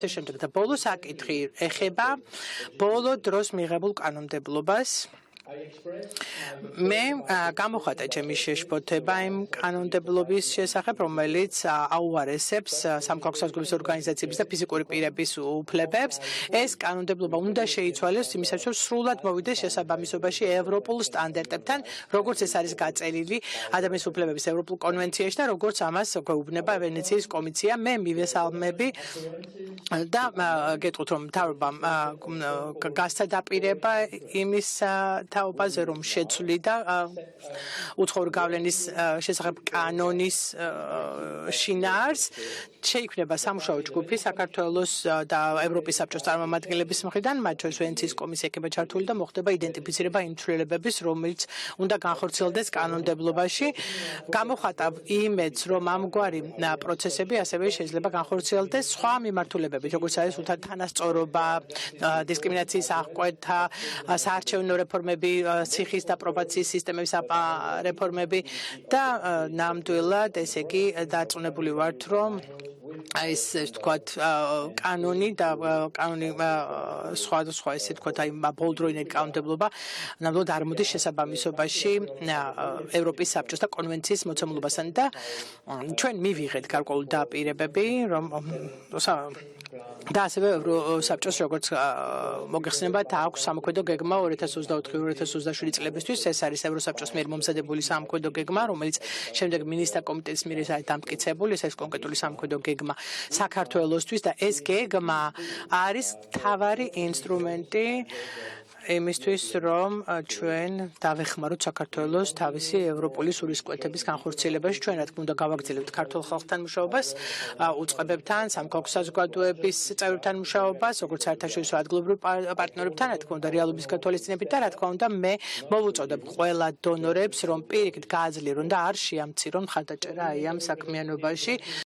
შემდეგ და ბოლო საკითხი ეხება ბოლო დროს მიღებულ კანონმდებლობას. მე გამოხატა ჩემი შეშფოთება იმ კანონმდებლობის შესახებ, რომელიც აუარესებს სამოქალაქო საზოგადოების ორგანიზაციების და ფიზიკური პირების უფლებებს. ეს კანონმდებლობა უნდა შეიცვალოს იმისათვის, რომ სრულად მოვიდეს შესაბამისობაში ევროპულ სტანდარტებთან, როგორც ეს არის გაწერილი ადამიანის უფლებების ევროპულ კონვენციაში და როგორც ამას გვეუბნება ვენეციის კომისია. მე მივესალმები და გეტყვით, რომ მთავრობამ გასცა დაპირება იმის თაობაზე, რომ შეცვლიდა უცხოური გავლენის შესახებ კანონის შინაარს, შეიქმნება სამუშაო ჯგუფი საქართველოს და ევროპის საბჭოს წარმომადგენლების მხრიდან, მათ შორის ვენეციის კომისია იქნება ჩართული და მოხდება იდენტიფიცირება იმ ცვლილებების, რომელიც უნდა განხორციელდეს კანონმდებლობაში. გამოხატავ იმედს, რომ ამგვარი პროცესები ასევე შეიძლება განხორციელდეს სხვა მიმართულებებით, როგორც არის თანასწორობა, დისკრიმინაციის აღკვეთა, საარჩევნო რეფორმები, ციხის და პრობაციის სისტემების რეფორმები და ნამდვილად, ესე იგი, დარწმუნებული ვართ, რომ ეს ვთქვათ კანონი და კანონი სხვა ესე ვთქვათ აი ბოლდროინერი კანონმდებლობა ნამდვილად არ მოდის შესაბამისობაში ევროპის საბჭოს და კონვენციის მოცემულობასთან და ჩვენ მივიღეთ გარკვეული დაპირებები, რომ და ასევე ევროსაბჭოს როგორც მოგეხსენებათ აქვს სამოქმედო გეგმა 2024-2027 წლებისთვის. ეს არის ევროსაბჭოს მიერ მომზადებული სამოქმედო გეგმა, რომელიც შემდეგ მინისტრთა კომიტეტის მიერ არის დამტკიცებული. ეს კონკრეტული სამოქმედო გეგმა საქართველოსთვის და ეს გეგმა არის მთავარი ინსტრუმენტი იმისთვის, რომ ჩვენ დავეხმაროთ საქართველოს თავისი ევროპული სულისკვეთების განხორციელებაში. ჩვენ, რა თქმა უნდა, გავაგრძელებთ ქართულ ხალხთან მუშაობას, უწყებებთან, სამოქალაქო საზოგადოების წევრებთან მუშაობას, როგორც საერთაშორისო ადგილობრივ პარტნიორებთან, რა თქმა უნდა, რეალობის გათვალისწინებით და რა თქმა უნდა, მე მოვუწოდებ ყველა დონორებს, რომ პირიქით გააძლიერონ და არ შეამცირონ მხარდაჭერა აი ამ საქმიანობაში.